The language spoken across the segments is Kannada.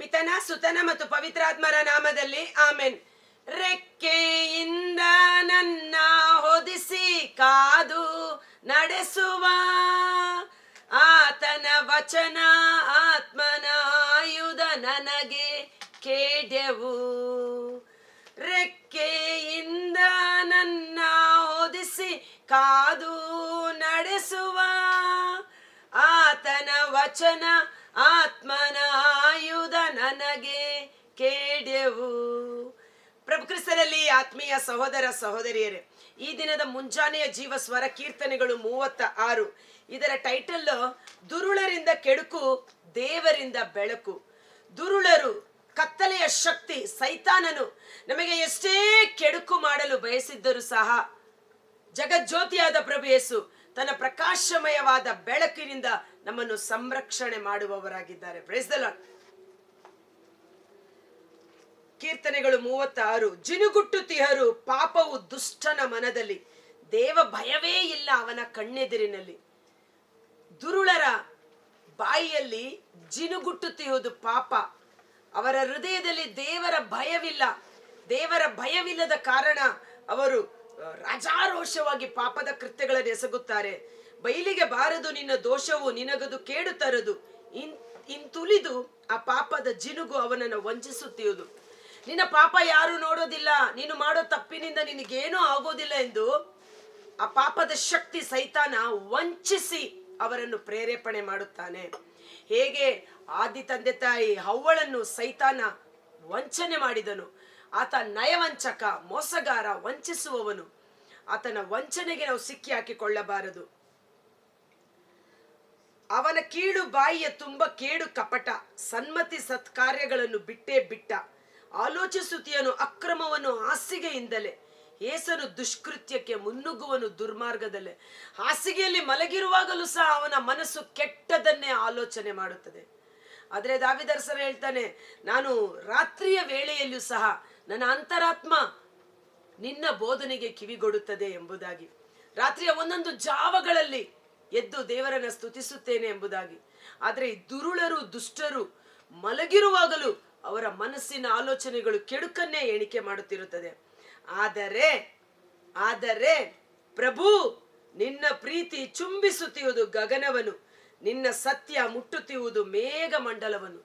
ಪಿತನ ಸುತನ ಮತ್ತು ಪವಿತ್ರಾತ್ಮರ ನಾಮದಲ್ಲಿ ಆಮೆನ್. ರೆಕ್ಕೆಯಿಂದ ನನ್ನ ಹೊದಿಸಿ ಕಾದು ನಡೆಸುವ ಆತನ ವಚನ ಆತ್ಮನ ಆಯುಧ ನನಗೆ ಕೇಡ್ಯವು. ರೆಕ್ಕೆಯಿಂದ ನನ್ನ ಹೊದಿಸಿ ಕಾದು ನಡೆಸುವ ಆತನ ವಚನ ಆತ್ಮನ ಆಯುಧ ನನಗೆ ಕೇಡ್ಯವು. ಪ್ರಭು ಕ್ರಿಸ್ತನಲ್ಲಿ ಆತ್ಮೀಯ ಸಹೋದರ ಸಹೋದರಿಯರೇ, ಈ ದಿನದ ಮುಂಜಾನೆಯ ಜೀವ ಸ್ವರ ಕೀರ್ತನೆಗಳು 36. ಇದರ ಟೈಟಲ್ ದುರುಳರಿಂದ ಕೆಡುಕು, ದೇವರಿಂದ ಬೆಳಕು. ದುರುಳರು, ಕತ್ತಲೆಯ ಶಕ್ತಿ ಸೈತಾನನು ನಮಗೆ ಎಷ್ಟೇ ಕೆಡುಕು ಮಾಡಲು ಬಯಸಿದ್ದರೂ ಸಹ ಜಗಜ್ಯೋತಿಯಾದ ಪ್ರಭು ಯೇಸು ತನ್ನ ಪ್ರಕಾಶಮಯವಾದ ಬೆಳಕಿನಿಂದ ನಮ್ಮನ್ನು ಸಂರಕ್ಷಣೆ ಮಾಡುವವರಾಗಿದ್ದಾರೆ. Praise the lord. ಕೀರ್ತನೆಗಳು 36. ಜಿನುಗುಟ್ಟುತ್ತಿಹರು ಪಾಪವು ದುಷ್ಟನ ಮನದಲ್ಲಿ, ದೇವ ಭಯವೇ ಇಲ್ಲ ಅವನ ಕಣ್ಣೆದಿರಿನಲ್ಲಿ. ದುರುಳರ ಬಾಯಿಯಲ್ಲಿ ಜಿನುಗುಟ್ಟುತ್ತಿರುವುದು ಪಾಪ. ಅವರ ಹೃದಯದಲ್ಲಿ ದೇವರ ಭಯವಿಲ್ಲ. ದೇವರ ಭಯವಿಲ್ಲದ ಕಾರಣ ಅವರು ರಾಜಾರೋಷವಾಗಿ ಪಾಪದ ಕೃತ್ಯಗಳನ್ನು ಎಸಗುತ್ತಾರೆ. ಬಯಲಿಗೆ ಬಾರದು ನಿನ್ನ ದೋಷವು, ನಿನಗದು ಕೇಡು ತರದು. ಇಂತುಲಿದು ಆ ಪಾಪದ ಜಿನುಗು ಅವನನ್ನು ವಂಚಿಸುತ್ತಿರುವುದು. ನಿನ್ನ ಪಾಪ ಯಾರು ನೋಡೋದಿಲ್ಲ, ನೀನು ಮಾಡೋ ತಪ್ಪಿನಿಂದ ನಿನಗೇನೂ ಆಗೋದಿಲ್ಲ ಎಂದು ಆ ಪಾಪದ ಶಕ್ತಿ ಸೈತಾನ ವಂಚಿಸಿ ಅವರನ್ನು ಪ್ರೇರೇಪಣೆ ಮಾಡುತ್ತಾನೆ. ಹೇಗೆ ಆದಿ ತಂದೆ ತಾಯಿ ಹವ್ವಳನ್ನು ಸೈತಾನ ವಂಚನೆ ಮಾಡಿದನು. ಆತ ನಯವಂಚಕ, ಮೋಸಗಾರ, ವಂಚಿಸುವವನು. ಆತನ ವಂಚನೆಗೆ ನಾವು ಸಿಕ್ಕಿ ಹಾಕಿಕೊಳ್ಳಬಾರದು. ಅವನ ಕೀಳು ಬಾಯಿಯ ತುಂಬ ಕೇಡು ಕಪಟ, ಸನ್ಮತಿ ಸತ್ಕಾರ್ಯಗಳನ್ನು ಬಿಟ್ಟೇ ಬಿಟ್ಟ. ಆಲೋಚಿಸುತ್ತಿಯನು ಅಕ್ರಮವನ್ನು ಹಾಸಿಗೆಯಿಂದಲೇ, ಏಸನು ದುಷ್ಕೃತ್ಯಕ್ಕೆ ಮುನ್ನುಗ್ಗುವನು ದುರ್ಮಾರ್ಗದಲ್ಲೇ. ಹಾಸಿಗೆಯಲ್ಲಿ ಮಲಗಿರುವಾಗಲೂ ಸಹ ಅವನ ಮನಸ್ಸು ಕೆಟ್ಟದನ್ನೇ ಆಲೋಚನೆ ಮಾಡುತ್ತದೆ. ಆದರೆ ದಾವೀದರಸರು ಹೇಳ್ತಾನೆ, ನಾನು ರಾತ್ರಿಯ ವೇಳೆಯಲ್ಲೂ ಸಹ ನನ್ನ ಅಂತರಾತ್ಮ ನಿನ್ನ ಬೋಧನೆಗೆ ಕಿವಿಗೊಡುತ್ತದೆ ಎಂಬುದಾಗಿ. ರಾತ್ರಿಯ ಒಂದೊಂದು ಜಾವಗಳಲ್ಲಿ ಎದ್ದು ದೇವರನ್ನ ಸ್ತುತಿಸುತ್ತೇನೆ ಎಂಬುದಾಗಿ. ಆದರೆ ಈ ದುರುಳರು, ದುಷ್ಟರು ಮಲಗಿರುವಾಗಲೂ ಅವರ ಮನಸ್ಸಿನ ಆಲೋಚನೆಗಳು ಕೆಡುಕನ್ನೇ ಎಣಿಕೆ ಮಾಡುತ್ತಿರುತ್ತದೆ. ಆದರೆ ಪ್ರಭು, ನಿನ್ನ ಪ್ರೀತಿ ಚುಂಬಿಸುತ್ತಿರುವುದು ಗಗನವನು, ನಿನ್ನ ಸತ್ಯ ಮುಟ್ಟುತ್ತಿರುವುದು ಮೇಘ ಮಂಡಲವನು.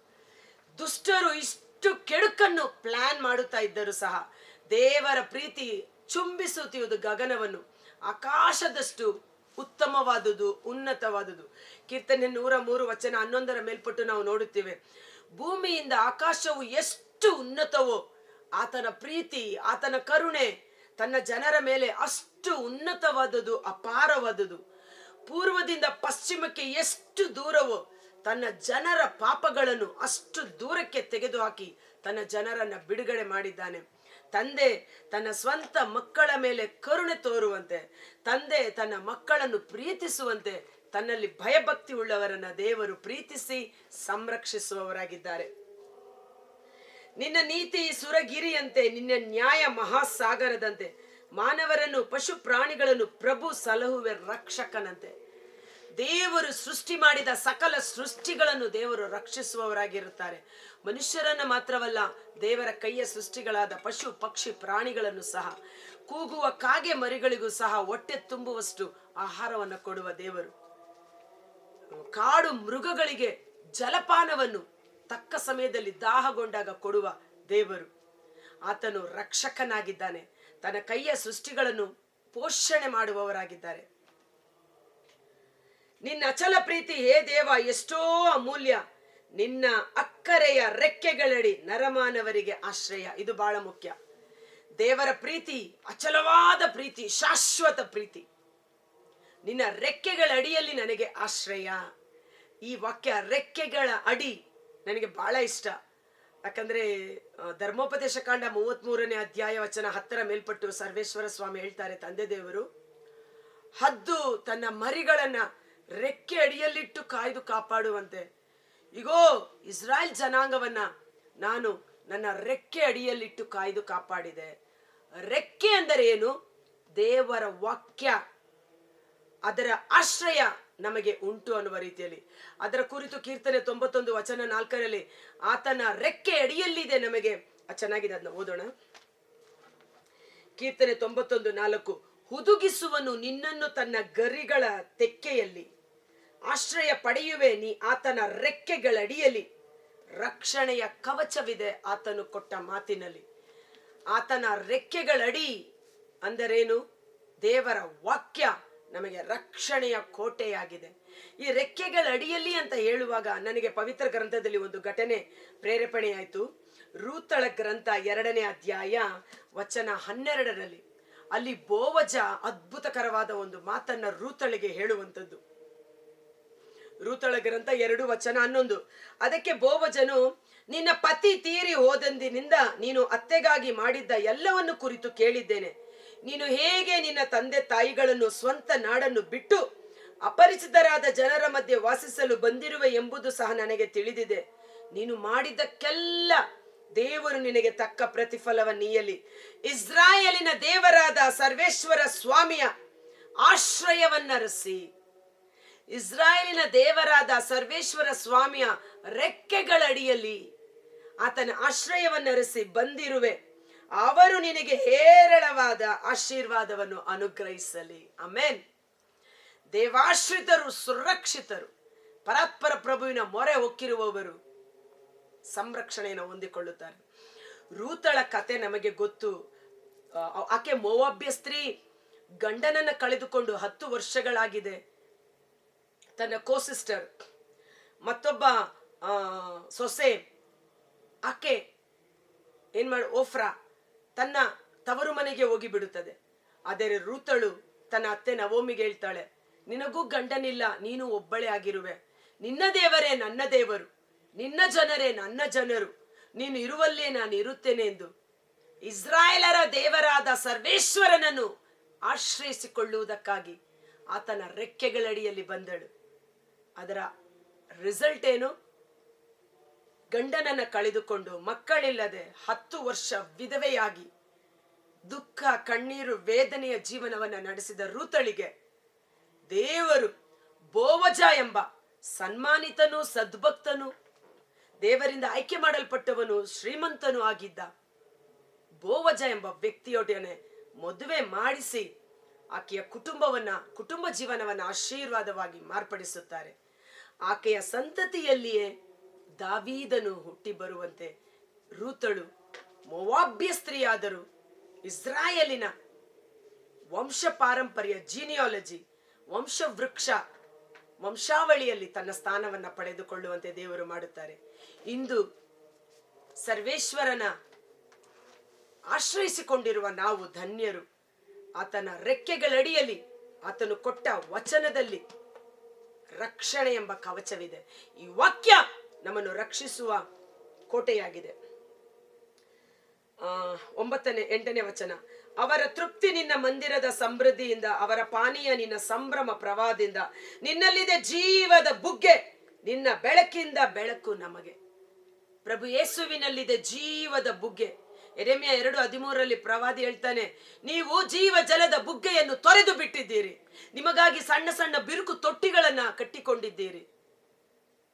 ದುಷ್ಟರು ಇಷ್ಟು ಕೆಡುಕನ್ನು ಪ್ಲಾನ್ ಮಾಡುತ್ತಾ ಇದ್ದರೂ ಸಹ ದೇವರ ಪ್ರೀತಿ ಚುಂಬಿಸುತ್ತಿರುವುದು ಗಗನವನ್ನು, ಆಕಾಶದಷ್ಟು ಉತ್ತಮವಾದುದು, ಉನ್ನತವಾದುದು. ಕೀರ್ತನೆ 103 ವಚನ 11 ಮೇಲ್ಪಟ್ಟು ನಾವು ನೋಡುತ್ತೇವೆ. ಭೂಮಿಯಿಂದ ಆಕಾಶವು ಎಷ್ಟು ಉನ್ನತವೋ ಆತನ ಪ್ರೀತಿ, ಆತನ ಕರುಣೆ ತನ್ನ ಜನರ ಮೇಲೆ ಅಷ್ಟು ಉನ್ನತವಾದುದು, ಅಪಾರವಾದುದು. ಪೂರ್ವದಿಂದ ಪಶ್ಚಿಮಕ್ಕೆ ಎಷ್ಟು ದೂರವೋ ತನ್ನ ಜನರ ಪಾಪಗಳನ್ನು ಅಷ್ಟು ದೂರಕ್ಕೆ ತೆಗೆದುಹಾಕಿ ತನ್ನ ಜನರನ್ನ ಬಿಡುಗಡೆ ಮಾಡಿದ್ದಾನೆ. ತಂದೆ ತನ್ನ ಸ್ವಂತ ಮಕ್ಕಳ ಮೇಲೆ ಕರುಣೆ ತೋರುವಂತೆ, ತಂದೆ ತನ್ನ ಮಕ್ಕಳನ್ನು ಪ್ರೀತಿಸುವಂತೆ ತನ್ನಲ್ಲಿ ಭಯಭಕ್ತಿ ಉಳ್ಳವರನ್ನ ದೇವರು ಪ್ರೀತಿಸಿ ಸಂರಕ್ಷಿಸುವವರಾಗಿದ್ದಾರೆ. ನಿನ್ನ ನೀತಿ ಸುರಗಿರಿಯಂತೆ, ನಿನ್ನ ನ್ಯಾಯ ಮಹಾಸಾಗರದಂತೆ. ಮಾನವರನ್ನು ಪಶು ಪ್ರಾಣಿಗಳನ್ನು ಪ್ರಭು ಸಲಹುವೆ ರಕ್ಷಕನಂತೆ. ದೇವರು ಸೃಷ್ಟಿ ಮಾಡಿದ ಸಕಲ ಸೃಷ್ಟಿಗಳನ್ನು ದೇವರು ರಕ್ಷಿಸುವವರಾಗಿರುತ್ತಾರೆ. ಮನುಷ್ಯರನ್ನು ಮಾತ್ರವಲ್ಲ, ದೇವರ ಕೈಯ ಸೃಷ್ಟಿಗಳಾದ ಪಶು ಪಕ್ಷಿ ಪ್ರಾಣಿಗಳನ್ನು ಸಹ, ಕೂಗುವ ಕಾಗೆ ಮರಿಗಳಿಗೂ ಸಹ ಹೊಟ್ಟೆ ತುಂಬುವಷ್ಟು ಆಹಾರವನ್ನು ಕೊಡುವ ದೇವರು. ಕಾಡು ಮೃಗಗಳಿಗೆ ಜಲಪಾನವನ್ನು ತಕ್ಕ ಸಮಯದಲ್ಲಿ ದಾಹಗೊಂಡಾಗ ಕೊಡುವ ದೇವರು. ಆತನು ರಕ್ಷಕನಾಗಿದ್ದಾನೆ. ತನ್ನ ಕೈಯ ಸೃಷ್ಟಿಗಳನ್ನು ಪೋಷಣೆ ಮಾಡುವವರಾಗಿದ್ದಾರೆ. ನಿನ್ನ ಅಚಲ ಪ್ರೀತಿ ಹೇ ದೇವ ಎಷ್ಟೋ ಅಮೂಲ್ಯ, ನಿನ್ನ ಅಕ್ಕರೆಯ ರೆಕ್ಕೆಗಳಡಿ ನರಮಾನವರಿಗೆ ಆಶ್ರಯ. ಇದು ಬಹಳ ಮುಖ್ಯ. ದೇವರ ಪ್ರೀತಿ ಅಚಲವಾದ ಪ್ರೀತಿ, ಶಾಶ್ವತ ಪ್ರೀತಿ. ನಿನ್ನ ರೆಕ್ಕೆಗಳ ಅಡಿಯಲ್ಲಿ ನನಗೆ ಆಶ್ರಯ. ಈ ವಾಕ್ಯ ರೆಕ್ಕೆಗಳ ಅಡಿ ನನಗೆ ಬಹಳ ಇಷ್ಟ. ಯಾಕಂದ್ರೆ ಧರ್ಮೋಪದೇಶ ಕಾಂಡ 33ನೇ ಅಧ್ಯಾಯ ವಚನ 10 ಮೇಲ್ಪಟ್ಟು ಸರ್ವೇಶ್ವರ ಸ್ವಾಮಿ ಹೇಳ್ತಾರೆ, ತಂದೆ ದೇವರು ಹದ್ದು ತನ್ನ ಮರಿಗಳನ್ನ ರೆಕ್ಕೆ ಅಡಿಯಲ್ಲಿಟ್ಟು ಕಾಯ್ದು ಕಾಪಾಡುವಂತೆ, ಇಗೋ ಇಸ್ರಾಯೇಲ್ ಜನಾಂಗವನ್ನ ನಾನು ನನ್ನ ರೆಕ್ಕೆ ಅಡಿಯಲ್ಲಿಟ್ಟು ಕಾಯ್ದು ಕಾಪಾಡಿದೆ. ರೆಕ್ಕೆ ಅಂದರೆ ಏನು? ದೇವರ ವಾಕ್ಯ, ಅದರ ಆಶ್ರಯ ನಮಗೆ ಉಂಟು ಅನ್ನುವ ರೀತಿಯಲ್ಲಿ. ಅದರ ಕುರಿತು ಕೀರ್ತನೆ 91:4 ಆತನ ರೆಕ್ಕೆ ಅಡಿಯಲ್ಲಿದೆ ನಮಗೆ. ಚೆನ್ನಾಗಿದೆ, ಅದನ್ನ ಓದೋಣ. ಕೀರ್ತನೆ 91:4 ಹುದುಗಿಸುವನು ನಿನ್ನನ್ನು ತನ್ನ ಗರಿಗಳ ತೆಕ್ಕೆಯಲ್ಲಿ, ಆಶ್ರಯ ಪಡೆಯುವೆ ನೀ ಆತನ ರೆಕ್ಕೆಗಳಡಿಯಲ್ಲಿ. ರಕ್ಷಣೆಯ ಕವಚವಿದೆ ಆತನು ಕೊಟ್ಟ ಮಾತಿನಲ್ಲಿ. ಆತನ ರೆಕ್ಕೆಗಳಡಿ ಅಂದರೇನು? ದೇವರ ವಾಕ್ಯ ನಮಗೆ ರಕ್ಷಣೆಯ ಕೋಟೆಯಾಗಿದೆ. ಈ ರೆಕ್ಕೆಗಳ ಅಡಿಯಲ್ಲಿ ಅಂತ ಹೇಳುವಾಗ ನನಗೆ ಪವಿತ್ರ ಗ್ರಂಥದಲ್ಲಿ ಒಂದು ಘಟನೆ ಪ್ರೇರೇಪಣೆಯಾಯಿತು. ರೂತಳ ಗ್ರಂಥ 2ನೇ ಅಧ್ಯಾಯ ವಚನ 12 ಅಲ್ಲಿ ಬೋವಜ ಅದ್ಭುತಕರವಾದ ಒಂದು ಮಾತನ್ನ ರೂತಳಿಗೆ ಹೇಳುವಂಥದ್ದು. ರೂತಳ ಗ್ರಂಥ 2:11 ಅದಕ್ಕೆ ಬೋವಜನು, ನಿನ್ನ ಪತಿ ತೀರಿ ಹೋದಂದಿನಿಂದ ನೀನು ಅತ್ತೆಗಾಗಿ ಮಾಡಿದ್ದ ಎಲ್ಲವನ್ನು ಕುರಿತು ಕೇಳಿದ್ದೇನೆ. ನೀನು ಹೇಗೆ ನಿನ್ನ ತಂದೆ ತಾಯಿಗಳನ್ನು ಸ್ವಂತ ನಾಡನ್ನು ಬಿಟ್ಟು ಅಪರಿಚಿತರಾದ ಜನರ ಮಧ್ಯೆ ವಾಸಿಸಲು ಬಂದಿರುವೆ ಎಂಬುದು ಸಹ ನನಗೆ ತಿಳಿದಿದೆ. ನೀನು ಮಾಡಿದ್ದಕ್ಕೆಲ್ಲ ದೇವರು ನಿನಗೆ ತಕ್ಕ ಪ್ರತಿಫಲವನ್ನೀಯಲಿ. ಇಸ್ರಾಯೇಲಿನ ದೇವರಾದ ಸರ್ವೇಶ್ವರ ಸ್ವಾಮಿಯ ಆಶ್ರಯವನ್ನರಸಿ, ಇಸ್ರಾಯೇಲಿನ ದೇವರಾದ ಸರ್ವೇಶ್ವರ ಸ್ವಾಮಿಯ ರೆಕ್ಕೆಗಳಡಿಯಲ್ಲಿ ಆತನ ಆಶ್ರಯವನ್ನರಸಿ ಬಂದಿರುವೆ. ಅವರು ನಿನಗೆ ಹೇರಳವಾದ ಆಶೀರ್ವಾದವನ್ನು ಅನುಗ್ರಹಿಸಲಿ. ಆಮೆನ್. ದೇವಾಶ್ರಿತರು ಸುರಕ್ಷಿತರು, ಪರಾತ್ಪರ ಪ್ರಭುವಿನ ಮೊರೆ ಹೊಕ್ಕಿರುವವರು ಸಂರಕ್ಷಣೆಯನ್ನು ಹೊಂದಿಕೊಳ್ಳುತ್ತಾರೆ. ರೂತಳ ಕತೆ ನಮಗೆ ಗೊತ್ತು. ಆಕೆ ಮೋವಾಬ್ಯ ಸ್ತ್ರೀ, ಗಂಡನನ್ನ ಕಳೆದುಕೊಂಡು 10 ವರ್ಷಗಳಾಗಿದೆ. ತನ್ನ ಕೋಸಿಸ್ಟರ್ ಮತ್ತೊಬ್ಬ ಸೊಸೆ ಆಕೆ ಓಫ್ರಾ ತನ್ನ ತವರು ಮನೆಗೆ ಹೋಗಿ ಬಿಡುತ್ತದೆ. ಆದರೆ ರೂತಳು ತನ್ನ ಅತ್ತೆ ನವೋಮಿಗೆ ಹೇಳ್ತಾಳೆ, ನಿನಗೂ ಗಂಡನಿಲ್ಲ, ನೀನು ಒಬ್ಬಳೇ ಆಗಿರುವೆ. ನಿನ್ನ ದೇವರೇ ನನ್ನ ದೇವರು, ನಿನ್ನ ಜನರೇ ನನ್ನ ಜನರು, ನೀನು ಇರುವಲ್ಲೇ ನಾನು ಇರುತ್ತೇನೆ ಎಂದು ಇಸ್ರಾಯೇಲರ ದೇವರಾದ ಸರ್ವೇಶ್ವರನನ್ನು ಆಶ್ರಯಿಸಿಕೊಳ್ಳುವುದಕ್ಕಾಗಿ ಆತನ ರೆಕ್ಕೆಗಳಡಿಯಲ್ಲಿ ಬಂದಳು. ಅದರ ರಿಸಲ್ಟ್ ಏನು? ಗಂಡನನ್ನ ಕಳೆದುಕೊಂಡು ಮಕ್ಕಳಿಲ್ಲದೆ 10 ವರ್ಷ ವಿಧವೆಯಾಗಿ ದುಃಖ, ಕಣ್ಣೀರು, ವೇದನೆಯ ಜೀವನವನ್ನ ನಡೆಸಿದ ರೂತಳಿಗೆ ದೇವರು ಬೋವಜ ಎಂಬ ಸನ್ಮಾನಿತನು, ಸದ್ಭಕ್ತನು, ದೇವರಿಂದ ಆಯ್ಕೆ ಮಾಡಲ್ಪಟ್ಟವನು, ಶ್ರೀಮಂತನು ಆಗಿದ್ದ ಬೋವಜ ಎಂಬ ವ್ಯಕ್ತಿಯೊಡನೆ ಮದುವೆ ಮಾಡಿಸಿ ಆಕೆಯ ಕುಟುಂಬ ಜೀವನವನ್ನ ಆಶೀರ್ವಾದವಾಗಿ ಮಾರ್ಪಡಿಸುತ್ತಾರೆ. ಆಕೆಯ ಸಂತತಿಯಲ್ಲಿಯೇ ದಾವೀದನು ಹುಟ್ಟಿ ಬರುವಂತೆ ರೂತಳು ಮೋವಾಬ್ಯ ಸ್ತ್ರೀಯಾದರೂ ಇಸ್ರಾಯೇಲಿನ ವಂಶ ಪಾರಂಪರ್ಯ, ಜೀನಿಯಾಲಜಿ, ವಂಶಾವಳಿಯಲ್ಲಿ ತನ್ನ ಸ್ಥಾನವನ್ನ ಪಡೆದುಕೊಳ್ಳುವಂತೆ ದೇವರು ಮಾಡುತ್ತಾರೆ. ಇಂದು ಸರ್ವೇಶ್ವರನ ಆಶ್ರಯಿಸಿಕೊಂಡಿರುವ ನಾವು ಧನ್ಯರು. ಆತನ ರೆಕ್ಕೆಗಳಡಿಯಲ್ಲಿ, ಆತನು ಕೊಟ್ಟ ವಚನದಲ್ಲಿ ರಕ್ಷಣೆ ಎಂಬ ಕವಚವಿದೆ. ಈ ವಾಕ್ಯ ನಮ್ಮನ್ನು ರಕ್ಷಿಸುವ ಕೋಟೆಯಾಗಿದೆ. 8ನೇ ವಚನ, ಅವರ ತೃಪ್ತಿ ನಿನ್ನ ಮಂದಿರದ ಸಮೃದ್ಧಿಯಿಂದ, ಅವರ ಪಾನೀಯ ನಿನ್ನ ಸಂಭ್ರಮ ಪ್ರವಾಹದಿಂದ. ನಿನ್ನಲ್ಲಿದೆ ಜೀವದ ಬುಗ್ಗೆ, ನಿನ್ನ ಬೆಳಕಿಂದ ಬೆಳಕು ನಮಗೆ. ಪ್ರಭು ಯೇಸುವಿನಲ್ಲಿದೆ ಜೀವದ ಬುಗ್ಗೆ. ಯೆರೆಮೀಯ 2:13 ಪ್ರವಾದಿ ಹೇಳ್ತಾನೆ, ನೀವು ಜೀವ ಜಲದ ಬುಗ್ಗೆಯನ್ನು ತೊರೆದು ಬಿಟ್ಟಿದ್ದೀರಿ. ನಿಮಗಾಗಿ ಸಣ್ಣ ಸಣ್ಣ ಬಿರುಕು ತೊಟ್ಟಿಗಳನ್ನ ಕಟ್ಟಿಕೊಂಡಿದ್ದೀರಿ.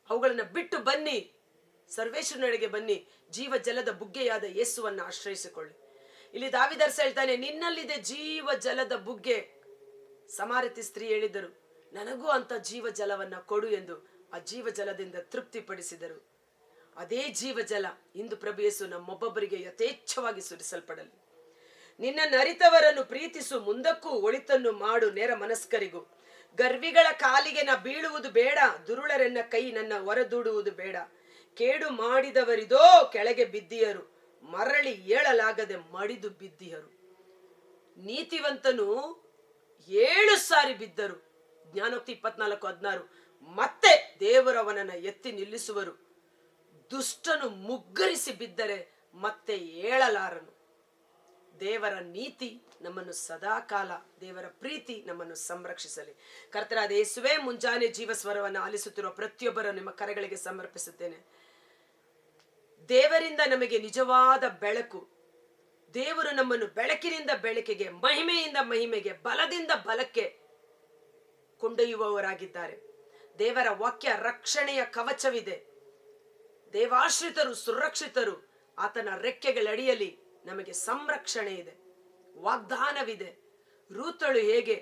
ಅವುಗಳನ್ನ ಬಿಟ್ಟು ಬನ್ನಿ, ಸರ್ವೇಶ್ವರನೆಡೆಗೆ ಬನ್ನಿ, ಜೀವ ಜಲದ ಬುಗ್ಗೆಯಾದ ಯೇಸುವನ್ನ ಆಶ್ರಯಿಸಿಕೊಳ್ಳಿ. ಇಲ್ಲಿ ದಾವೀದರ್ಸ ಹೇಳ್ತಾನೆ, ನಿನ್ನಲ್ಲಿದೆ ಜೀವ ಜಲದ ಬುಗ್ಗೆ. ಸಮಾರ್ಯತಿ ಸ್ತ್ರೀ ಹೇಳಿದರು, ನನಗೂ ಅಂತ ಜೀವ ಜಲವನ್ನ ಕೊಡು ಎಂದು ಆ ಜೀವ ಜಲದಿಂದ ತೃಪ್ತಿಪಡಿಸಿದರು. ಅದೇ ಜೀವ ಜಲ ಇಂದು ಪ್ರಭು ಯೇಸು ನಮ್ಮೊಬ್ಬೊಬ್ಬರಿಗೆ ಯಥೇಚ್ಛವಾಗಿ ಸುರಿಸಲ್ಪಡಲಿ. ನಿನ್ನನ್ನು ಅರಿತವರನ್ನು ಪ್ರೀತಿಸು, ಮುಂದಕ್ಕೂ ಒಳಿತನ್ನು ಮಾಡು ನೇರ ಮನಸ್ಕರಿಗೂ. ಗರ್ವಿಗಳ ಕಾಲಿಗೆ ನಾ ಬೀಳುವುದು ಬೇಡ, ದುರುಳರೆನ್ನ ಕೈ ನನ್ನ ಹೊರದೂಡುವುದು ಬೇಡ. ಕೇಡು ಮಾಡಿದವರಿದೋ ಕೆಳಗೆ ಬಿದ್ದಿಯರು, ಮರಳಿ ಏಳಲಾಗದೆ ಮಡಿದು ಬಿದ್ದಿಯರು. ನೀತಿವಂತನು 7 ಸಾರಿ ಬಿದ್ದರು, ಜ್ಞಾನೋಕ್ತಿ 24:16. ಮತ್ತೆ ದೇವರವನನ್ನ ಎತ್ತಿ ನಿಲ್ಲಿಸುವರು. ದುಷ್ಟನು ಮುಗ್ಗರಿಸಿ ಬಿದ್ದರೆ ಮತ್ತೆ ಏಳಲಾರನು. ದೇವರ ನೀತಿ ನಮ್ಮನ್ನು ಸದಾಕಾಲ, ದೇವರ ಪ್ರೀತಿ ನಮ್ಮನ್ನು ಸಂರಕ್ಷಿಸಲಿ. ಕರ್ತನಾದ ಯೇಸುವೇ, ಮುಂಜಾನೆ ಜೀವಸ್ವರವನ್ನು ಆಲಿಸುತ್ತಿರುವ ಪ್ರತಿಯೊಬ್ಬರ ನಿಮ್ಮ ಕರೆಗಳಿಗೆ ಸಮರ್ಪಿಸುತ್ತೇನೆ. ದೇವರಿಂದ ನಮಗೆ ನಿಜವಾದ ಬೆಳಕು. ದೇವರು ನಮ್ಮನ್ನು ಬೆಳಕಿನಿಂದ ಬೆಳಕಿಗೆ, ಮಹಿಮೆಯಿಂದ ಮಹಿಮೆಗೆ, ಬಲದಿಂದ ಬಲಕ್ಕೆ ಕೊಂಡೊಯ್ಯುವವರಾಗಿದ್ದಾರೆ. ದೇವರ ವಾಕ್ಯ ರಕ್ಷಣೆಯ ಕವಚವಿದೆ. ದೇವಾಶ್ರಿತರು ಸುರಕ್ಷಿತರು. ಆತನ ರೆಕ್ಕೆಗಳಡಿಯಲ್ಲಿ ನಮಗೆ ಸಂರಕ್ಷಣೆ ಇದೆ, ವಾಗ್ದಾನವಿದೆ. ರೂತಳು ಹೇಗೆ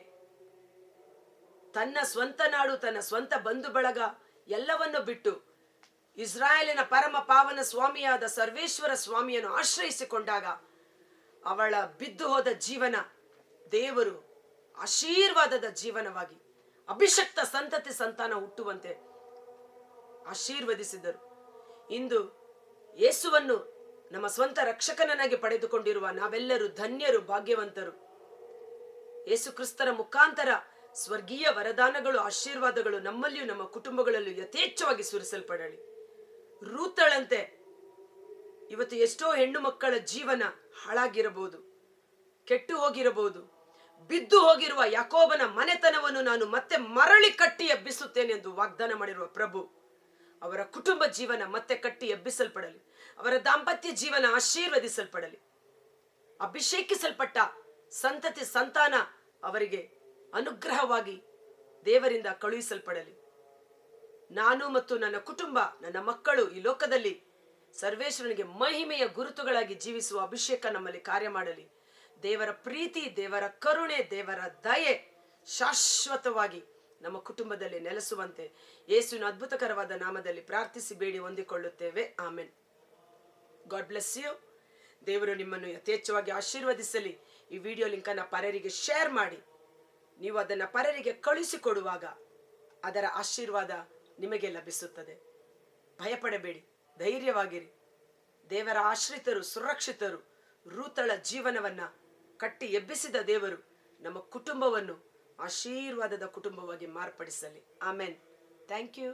ತನ್ನ ಸ್ವಂತ ನಾಡು, ತನ್ನ ಸ್ವಂತ ಬಂಧು ಬಳಗ ಎಲ್ಲವನ್ನು ಬಿಟ್ಟು ಇಸ್ರಾಯೇಲಿನ ಪರಮ ಪಾವನ ಸ್ವಾಮಿಯಾದ ಸರ್ವೇಶ್ವರ ಸ್ವಾಮಿಯನ್ನು ಆಶ್ರಯಿಸಿಕೊಂಡಾಗ ಅವಳ ಬಿದ್ದು ಹೋದ ಜೀವನ ದೇವರು ಆಶೀರ್ವಾದದ ಜೀವನವಾಗಿ ಅಭಿಷಕ್ತ ಸಂತತಿ ಸಂತಾನ ಹುಟ್ಟುವಂತೆ ಆಶೀರ್ವದಿಸಿದರು. ಇಂದು ಯೇಸುವನ್ನು ನಮ್ಮ ಸ್ವಂತ ರಕ್ಷಕನನ್ನಾಗಿ ಪಡೆದುಕೊಂಡಿರುವ ನಾವೆಲ್ಲರೂ ಧನ್ಯರು, ಭಾಗ್ಯವಂತರು. ಯೇಸು ಕ್ರಿಸ್ತರ ಮುಖಾಂತರ ಸ್ವರ್ಗೀಯ ವರದಾನಗಳು, ಆಶೀರ್ವಾದಗಳು ನಮ್ಮಲ್ಲಿಯೂ ನಮ್ಮ ಕುಟುಂಬಗಳಲ್ಲೂ ಯಥೇಚ್ಛವಾಗಿ ಸುರಿಸಲ್ಪಡಲಿ. ರೂತಳಂತೆ ಇವತ್ತು ಎಷ್ಟೋ ಹೆಣ್ಣು ಮಕ್ಕಳ ಜೀವನ ಹಾಳಾಗಿರಬಹುದು, ಕೆಟ್ಟು ಹೋಗಿರಬಹುದು. ಬಿದ್ದು ಹೋಗಿರುವ ಯಾಕೋಬನ ಮನೆತನವನ್ನು ನಾನು ಮತ್ತೆ ಮರಳಿ ಕಟ್ಟಿ ಎಬ್ಬಿಸುತ್ತೇನೆ ಎಂದು ವಾಗ್ದಾನ ಮಾಡಿರುವ ಪ್ರಭು ಅವರ ಕುಟುಂಬ ಜೀವನ ಮತ್ತೆ ಕಟ್ಟಿ ಎಬ್ಬಿಸಲ್ಪಡಲಿ. ಅವರ ದಾಂಪತ್ಯ ಜೀವನ ಆಶೀರ್ವದಿಸಲ್ಪಡಲಿ. ಅಭಿಷೇಕಿಸಲ್ಪಟ್ಟ ಸಂತತಿ ಸಂತಾನ ಅವರಿಗೆ ಅನುಗ್ರಹವಾಗಿ ದೇವರಿಂದ ಕಳುಹಿಸಲ್ಪಡಲಿ. ನಾನು ಮತ್ತು ನನ್ನ ಕುಟುಂಬ, ನನ್ನ ಮಕ್ಕಳು ಈ ಲೋಕದಲ್ಲಿ ಸರ್ವೇಶ್ವರನಿಗೆ ಮಹಿಮೆಯ ಗುರುತುಗಳಾಗಿ ಜೀವಿಸುವ ಅಭಿಷೇಕ ನಮ್ಮಲ್ಲಿ ಕಾರ್ಯ ಮಾಡಲಿ. ದೇವರ ಪ್ರೀತಿ, ದೇವರ ಕರುಣೆ, ದೇವರ ದಯೆ ಶಾಶ್ವತವಾಗಿ ನಮ್ಮ ಕುಟುಂಬದಲ್ಲಿ ನೆಲೆಸುವಂತೆ ಯೇಸುವಿನ ಅದ್ಭುತಕರವಾದ ನಾಮದಲ್ಲಿ ಪ್ರಾರ್ಥಿಸಿ ಬೇಡಿ ಹೊಂದಿಕೊಳ್ಳುತ್ತೇವೆ. ಆಮೆನ್. God bless you. ದೇವರು ನಿಮ್ಮನ್ನು ಯಥೇಚ್ಛವಾಗಿ ಆಶೀರ್ವದಿಸಲಿ. ಈ ವಿಡಿಯೋ ಲಿಂಕನ್ನು ಪರರಿಗೆ ಶೇರ್ ಮಾಡಿ. ನೀವು ಅದನ್ನು ಪರರಿಗೆ ಕಳುಹಿಸಿಕೊಡುವಾಗ ಅದರ ಆಶೀರ್ವಾದ ನಿಮಗೆ ಲಭಿಸುತ್ತದೆ. ಭಯಪಡಬೇಡಿ, ಧೈರ್ಯವಾಗಿರಿ. ದೇವರ ಆಶ್ರಿತರು ಸುರಕ್ಷಿತರು. ರೂತಳ ಜೀವನವನ್ನ ಕಟ್ಟಿ ಎಬ್ಬಿಸಿದ ದೇವರು ನಮ್ಮ ಕುಟುಂಬವನ್ನು ಆಶೀರ್ವಾದದ ಕುಟುಂಬವಾಗಿ ಮಾರ್ಪಡಿಸಲಿ. ಆಮೆನ್. Thank you.